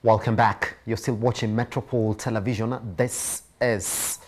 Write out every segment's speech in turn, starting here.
Welcome back. You're still watching Metropole Television. This is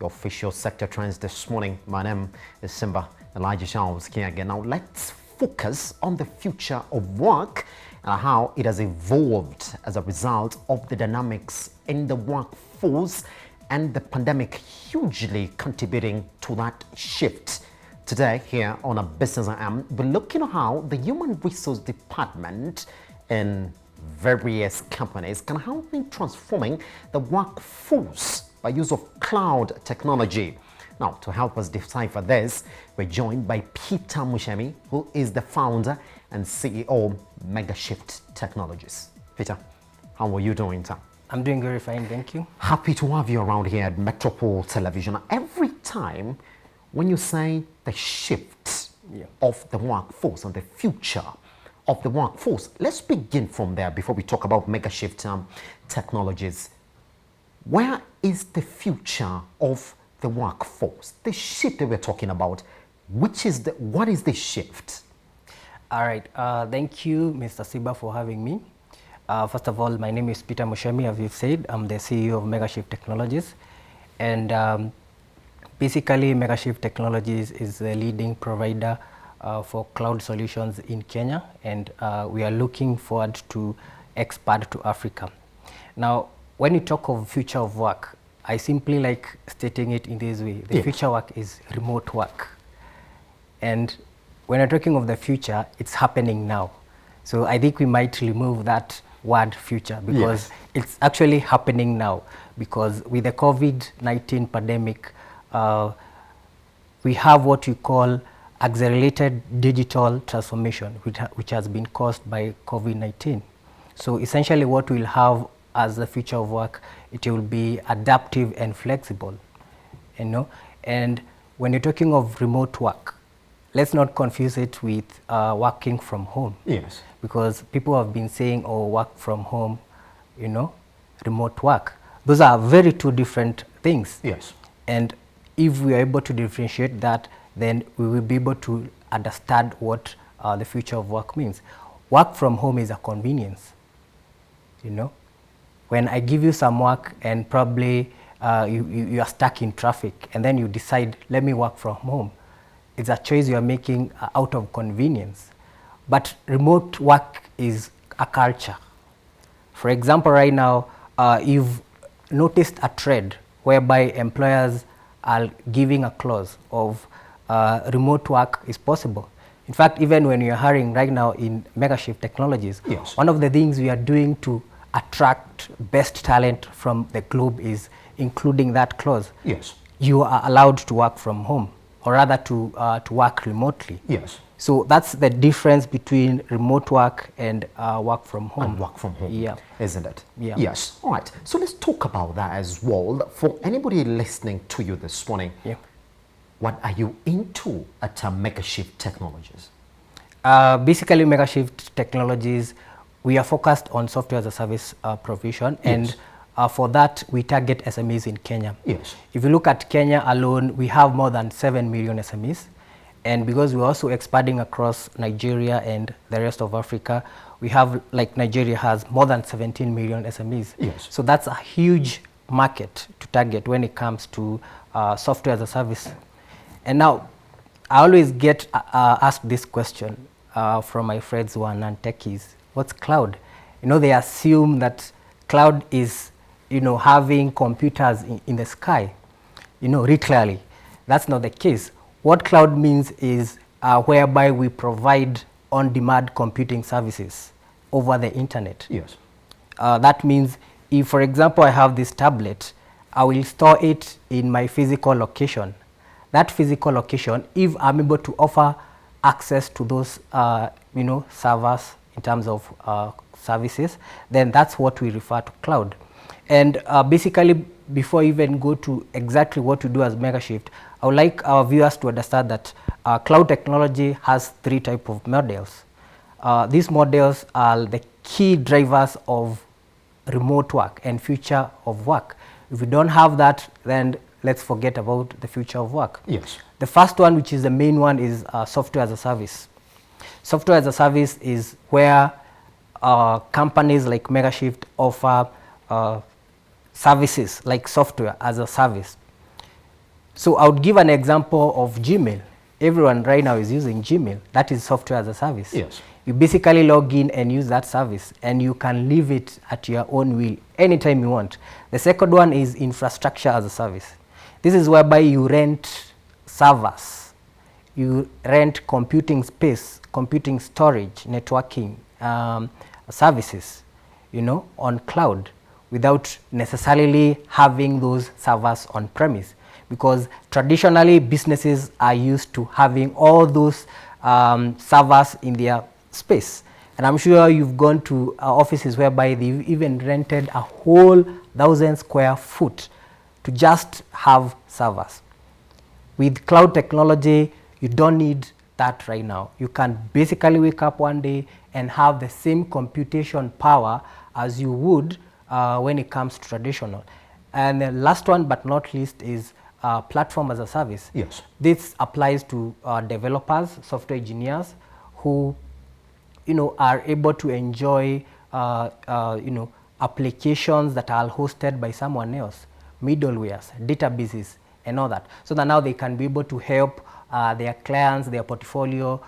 your official sector trends this morning. My name is Simba Elijah Charles here again. Now let's focus on the future of work and how it has evolved as a result of the dynamics in the workforce and the pandemic hugely contributing to that shift. Today here on A Business I Am, we're looking at how the Human Resource Department in various companies can help in transforming the workforce by use of cloud technology. Now, to help us decipher this, we're joined by Peter Mushemi, who is the founder and CEO of Megashift Technologies. Peter, how are you doing, sir? I'm doing very fine, thank you. Happy to have you around here at Metropole Television. Every time when you say the shift of the workforce and the future of the workforce, let's begin from there before we talk about Megashift Technologies. Where is the future of the workforce? The shift that we're talking about, what is the shift? All right, thank you, Mr. Siba, for having me. First of all, my name is Peter Mushemi, as you've said. I'm the CEO of Megashift Technologies. And basically, Megashift Technologies is the leading provider for cloud solutions in Kenya, and we are looking forward to expand to Africa. Now, when you talk of future of work, I simply like stating it in this way. The future work is remote work. And when you're talking of the future, it's happening now. So I think we might remove that word future because it's actually happening now, because with the COVID-19 pandemic, we have what we call accelerated digital transformation, which has been caused by COVID-19. So essentially what we'll have as the future of work, it will be adaptive and flexible, you know. And when you're talking of remote work, let's not confuse it with working from home. Yes. Because people have been saying, oh, work from home, you know, remote work. Those are very two different things. Yes. And if we are able to differentiate that, then we will be able to understand what the future of work means. Work from home is a convenience, you know. When I give you some work and probably you are stuck in traffic and then you decide, let me work from home, it's a choice you are making out of convenience. But remote work is a culture. For example, right now, you've noticed a trend whereby employers are giving a clause of remote work is possible. In fact, even when you're hiring right now in Megashift Technologies, one of the things we are doing to attract best talent from the globe is including that clause. Yes. You are allowed to work from home, or rather to work remotely. Yes. So that's the difference between remote work and work from home. And work from home, isn't it? Yeah. Yes. All right. So let's talk about that as well. For anybody listening to you this morning, what are you into at Megashift Technologies? Basically, Megashift Technologies, we are focused on software as a service provision, and for that, we target SMEs in Kenya. Yes. If you look at Kenya alone, we have more than 7 million SMEs. And because we're also expanding across Nigeria and the rest of Africa, we have, like Nigeria has more than 17 million SMEs. Yes. So that's a huge market to target when it comes to software as a service. And now, I always get asked this question from my friends who are non-techies. What's cloud? You know, they assume that cloud is, you know, having computers in the sky, you know, literally. That's not the case. What cloud means is whereby we provide on-demand computing services over the internet. Yes. That means if, for example, I have this tablet, I will store it in my physical location. That physical location, if I'm able to offer access to those, you know, servers in terms of services, then that's what we refer to cloud. And basically, before I even go to exactly what we do as Megashift, I would like our viewers to understand that cloud technology has 3 types of models. These models are the key drivers of remote work and future of work. If we don't have that, then let's forget about the future of work. Yes. The first one, which is the main one, is software as a service. Software as a service is where companies like Megashift offer services like software as a service. So I would give an example of Gmail. Everyone right now is using Gmail. That is software as a service. Yes. You basically log in and use that service, and you can leave it at your own will anytime you want. The second one is infrastructure as a service. This is whereby you rent servers, you rent computing space, computing storage, networking services, you know, on cloud without necessarily having those servers on premise. Because traditionally businesses are used to having all those servers in their space. And I'm sure you've gone to offices whereby they've even rented a whole 1,000 square foot to just have servers. With cloud technology, you don't need that right now. You can basically wake up one day and have the same computation power as you would when it comes to traditional. And the last one but not least is platform as a service. Yes. This applies to developers, software engineers who, you know, are able to enjoy, you know, applications that are hosted by someone else, middlewares, databases, and all that. So that now they can be able to help their clients, their portfolio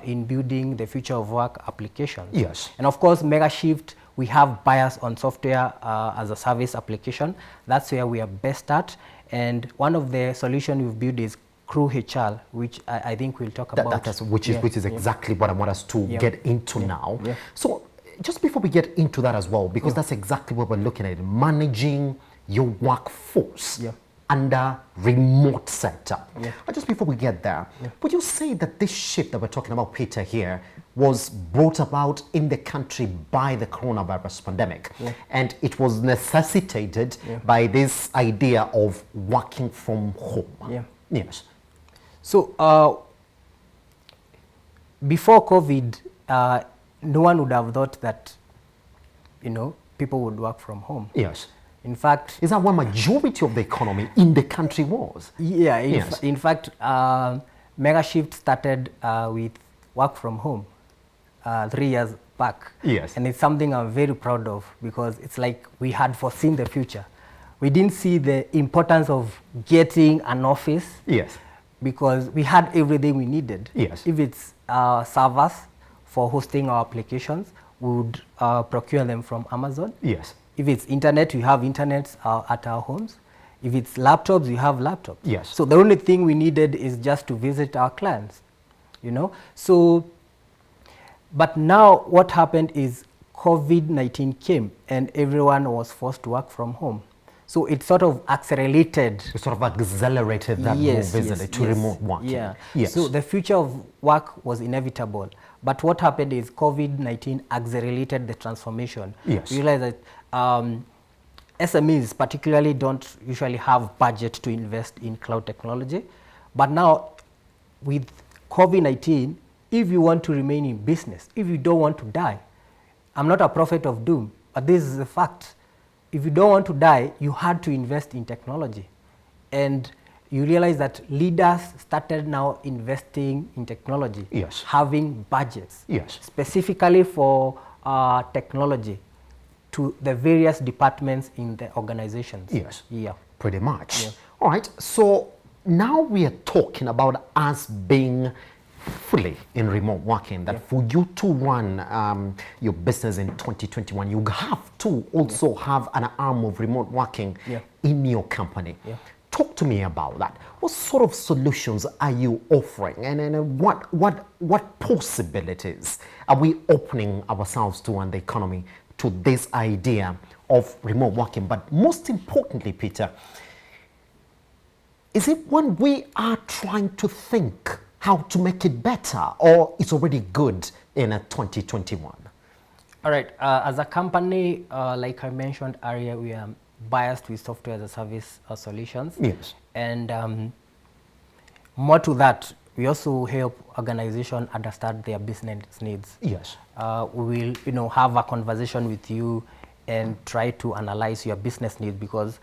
in building the future of work applications. Yes. And of course, Megashift, we have bias on software as a service application. That's where we are best at. And one of the solutions we've built is Crew HR, which I think we'll talk about. Which is exactly what I want us to get into now. Yeah. So just before we get into that as well, because that's exactly what we're looking at, managing your workforce under remote setup. Just before we get there, would you say that this shift that we're talking about, Peter, here, was brought about in the country by the coronavirus pandemic, and it was necessitated by this idea of working from home? Yes. So before COVID, no one would have thought that, you know, people would work from home. Yes. In fact, is that what majority of the economy in the country was? Yeah. In fact, Megashift started with work from home 3 years back. Yes. And it's something I'm very proud of, because it's like we had foreseen the future. We didn't see the importance of getting an office. Yes. Because we had everything we needed. Yes. If it's servers for hosting our applications, we would procure them from Amazon. Yes. If it's internet, we have internet at our homes. If it's laptops, we have laptops. Yes. So the only thing we needed is just to visit our clients, you know. So, but now what happened is COVID-19 came and everyone was forced to work from home. So it sort of accelerated. It sort of accelerated that move, isn't it, to remote working? Yeah. Yes. So the future of work was inevitable. But what happened is COVID-19 accelerated the transformation. Yes. We realized that SMEs particularly don't usually have budget to invest in cloud technology. But now with COVID-19, if you want to remain in business, if you don't want to die, I'm not a prophet of doom, but this is a fact. If you don't want to die, you had to invest in technology. And you realize that leaders started now investing in technology, yes, having budgets, yes, specifically for technology to the various departments in the organizations. Yes, yeah, pretty much. Yeah. All right, so now we are talking about us being fully in remote working, that for you to run your business in 2021, you have to also have an arm of remote working in your company. Talk to me about that. What sort of solutions are you offering, and what possibilities are we opening ourselves to and the economy to this idea of remote working? But most importantly, Peter, is it when we are trying to think how to make it better, or it's already good in 2021? All right. As a company, like I mentioned earlier, we are biased with software as a service solutions. Yes. And more to that, we also help organizations understand their business needs. Yes. We will, have a conversation with you and try to analyze your business needs, because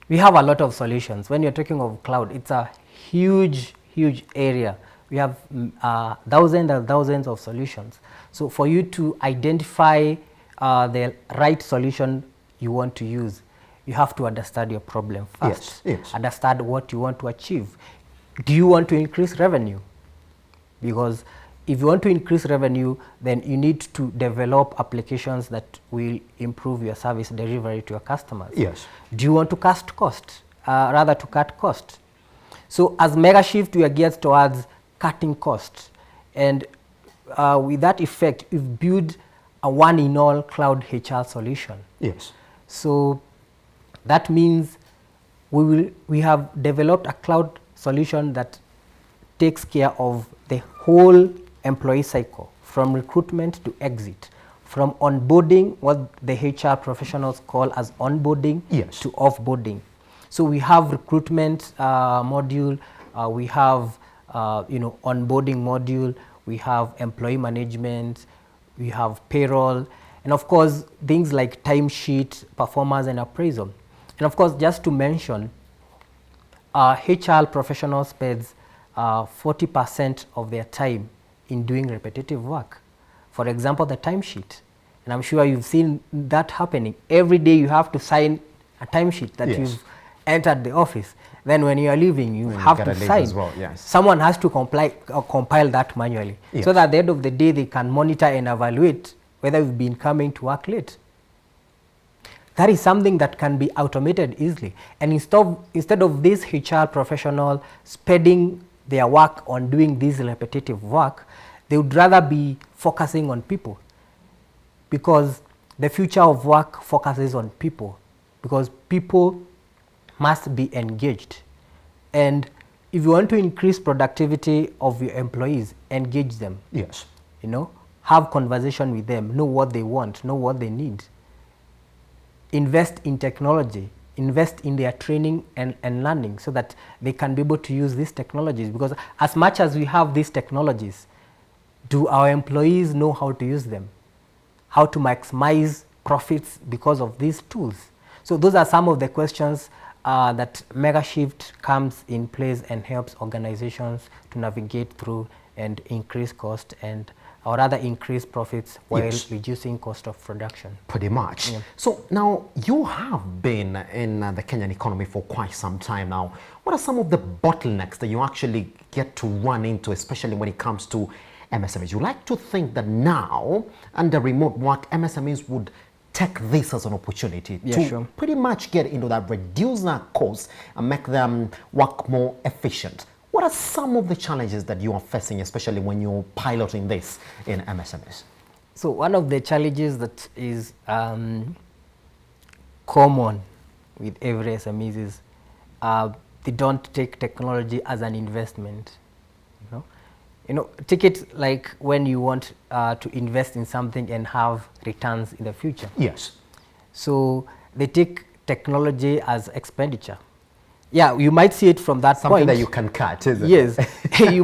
we have a lot of solutions. When you're talking of cloud, it's a huge area. we have thousands and thousands of solutions. So for you to identify the right solution you want to use, you have to understand your problem first. Yes, yes. Understand what you want to achieve. Do you want to increase revenue? Because if you want to increase revenue, then you need to develop applications that will improve your service delivery to your customers. Yes. Do you want to cut cost, rather to cut cost? So as Megashift, we are geared towards cutting costs. And with that effect, we've built a one-in-all cloud HR solution. Yes. So that means we have developed a cloud solution that takes care of the whole employee cycle, from recruitment to exit, from onboarding, what the HR professionals call as onboarding, yes, to offboarding. So we have recruitment module, we have onboarding module, we have employee management, we have payroll, and of course things like timesheet, performance and appraisal. And of course, just to mention, HR professionals spend 40% of their time in doing repetitive work. For example, the timesheet. And I'm sure you've seen that happening. Every day you have to sign a timesheet that, yes, you've entered the office. Then when you are leaving, you have to sign. As well, yes. Someone has to compile that manually, yes, so that at the end of the day they can monitor and evaluate whether you've been coming to work late. That is something that can be automated easily. And instead of this HR professional spending their work on doing this repetitive work, they would rather be focusing on people, because the future of work focuses on people, because people must be engaged. And if you want to increase productivity of your employees, engage them. Yes. Have conversation with them, know what they want, know what they need. Invest in technology, invest in their training and learning, so that they can be able to use these technologies. Because as much as we have these technologies, do our employees know how to use them? How to maximize profits because of these tools? So those are some of the questions that Megashift comes in place and helps organizations to navigate through and increase cost, or rather increase profits while, yes, reducing cost of production. Pretty much. Yeah. So now you have been in the Kenyan economy for quite some time now. What are some of the bottlenecks that you actually get to run into, especially when it comes to MSMEs? You like to think that now, under remote work, MSMEs would take this as an opportunity, yeah, to, sure, pretty much get into that, reduce their costs and make them work more efficient. What are some of the challenges that you are facing, especially when you're piloting this in MSMEs? So one of the challenges that is common with every SMEs is they don't take technology as an investment. Take it like when you want to invest in something and have returns in the future. Yes. So they take technology as expenditure. Yeah, you might see it from that something point. Something that you can cut, isn't yes. it? Yes, you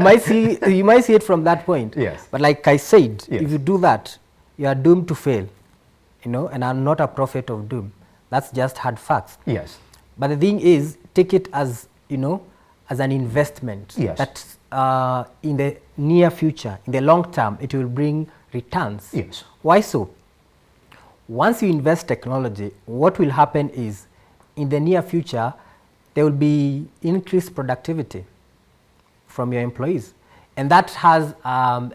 might see it from that point. Yes. But like I said, yes, if you do that, you are doomed to fail. And I'm not a prophet of doom. That's just hard facts. Yes. But the thing is, take it as as an investment. Yes. That in the near future, in the long term, it will bring returns. Yes. Why so? Once you invest technology, what will happen is, in the near future, there will be increased productivity from your employees. And that has,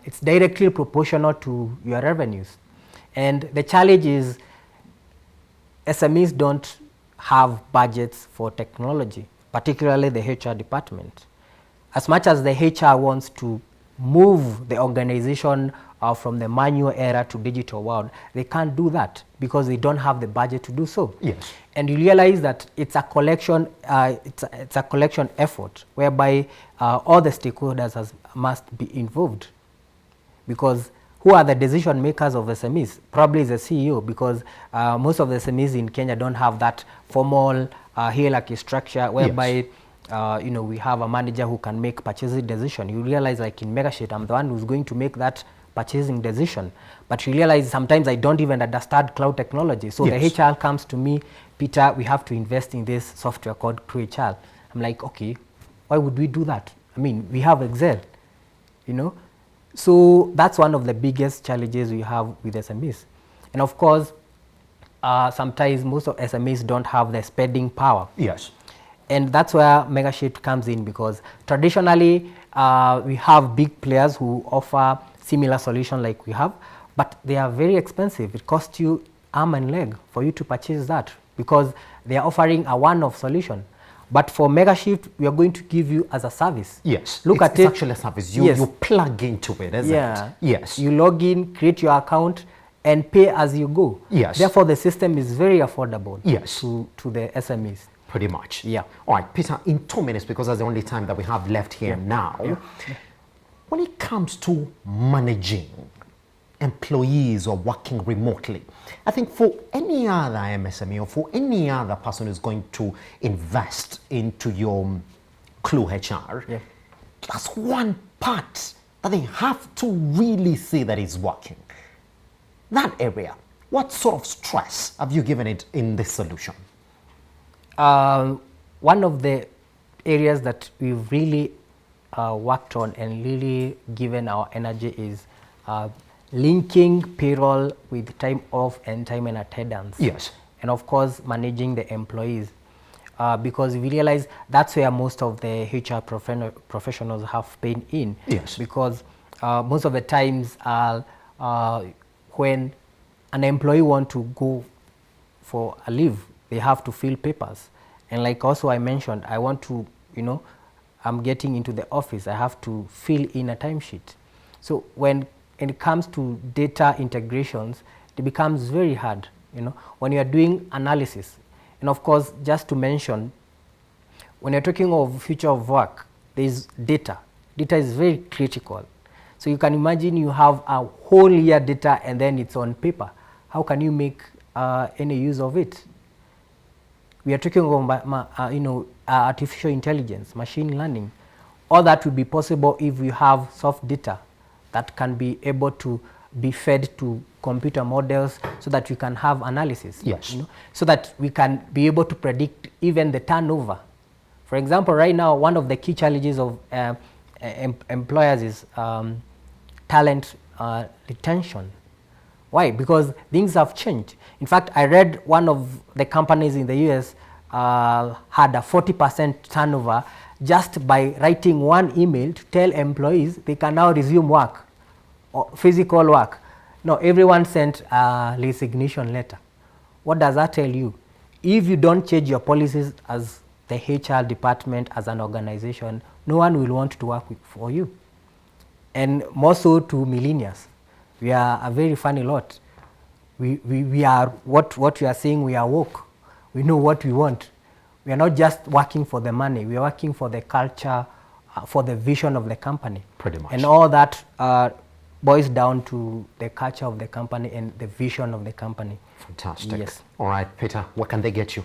it's directly proportional to your revenues. And the challenge is SMEs don't have budgets for technology, particularly the HR department. As much as the HR wants to move the organization from the manual era to digital world, they can't do that because they don't have the budget to do so. Yes. And you realize that it's a collection, it's a collection effort whereby all the stakeholders must be involved. Because who are the decision makers of SMEs? Probably the CEO, because most of the SMEs in Kenya don't have that formal hierarchy structure whereby, yes, we have a manager who can make purchasing decision. You realize, like in Megashift, I'm the one who's going to make that purchasing decision. But you realize sometimes I don't even understand cloud technology. So yes, the HR comes to me, Peter, we have to invest in this software called TrueHR. I'm like, okay, why would we do that? I mean, we have Excel. you know. So that's one of the biggest challenges we have with SMEs. And of course, sometimes most of SMEs don't have the spending power. Yes. And that's where Megashift comes in, because traditionally we have big players who offer similar solution like we have, but they are very expensive. It costs you arm and leg for you to purchase that, because they are offering a one-off solution. But for Megashift, we are going to give you as a service. Yes. Look at it's it. actually a service. Yes. You plug into it, isn't Yeah. it? Yes. You log in, create your account, and pay as you go. Yes. Therefore, the system is very affordable. Yes. To the SMEs. Pretty much. Yeah. All right, Peter, in 2 minutes, because that's the only time that we have left here now, when it comes to managing employees or working remotely, I think for any other MSME or for any other person who's going to invest into your Clue HR, that's one part that they have to really see that is working. That area, what sort of stress have you given it in this solution? One of the areas that we've really worked on and really given our energy is linking payroll with time off and time and attendance. Yes. And of course, managing the employees. Because we realize that's where most of the HR professionals have pain in. Yes. Because most of the times when an employee want to go for a leave, they have to fill papers. And like also I mentioned, I want to, I'm getting into the office, I have to fill in a timesheet. So when it comes to data integrations, it becomes very hard, when you are doing analysis. And of course, just to mention, when you're talking of future of work, there is data. Data is very critical. So you can imagine you have a whole year data and then it's on paper. How can you make any use of it? We are talking about, artificial intelligence, machine learning. All that will be possible if we have soft data that can be able to be fed to computer models so that we can have analysis. Yes. So that we can be able to predict even the turnover. For example, right now, one of the key challenges of employers is talent retention. Why? Because things have changed. In fact, I read one of the companies in the US had a 40% turnover just by writing one email to tell employees they can now resume work or physical work. No, everyone sent a resignation letter. What does that tell you? If you don't change your policies as the HR department, as an organization, no one will want to work for you. And more so to millennials. We are a very funny lot. We are what you are saying, we are woke. We know what we want. We are not just working for the money. We are working for the culture, for the vision of the company. Pretty much. And all that boils down to the culture of the company and the vision of the company. Fantastic. Yes. All right, Peter, where can they get you?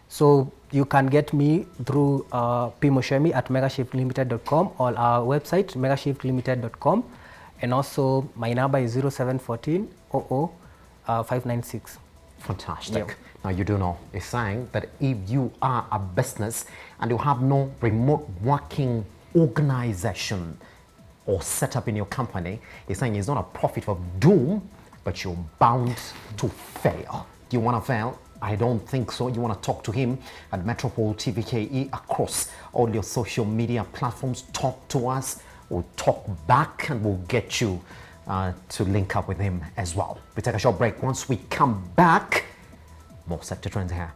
So you can get me through pmoshemi at megashiftlimited.com or our website, megashiftlimited.com. And also my number is 0714 00 596. Fantastic. Yep. Now you do know, it's saying that if you are a business and you have no remote working organization or set up in your company, it's saying it's not a prophet of doom, but you're bound to fail. Do you want to fail? I don't think so. You want to talk to him at Metropole TVKE across all your social media platforms. Talk to us. We'll talk back and we'll get you to link up with him as well. We take a short break. Once we come back, more sector trends here.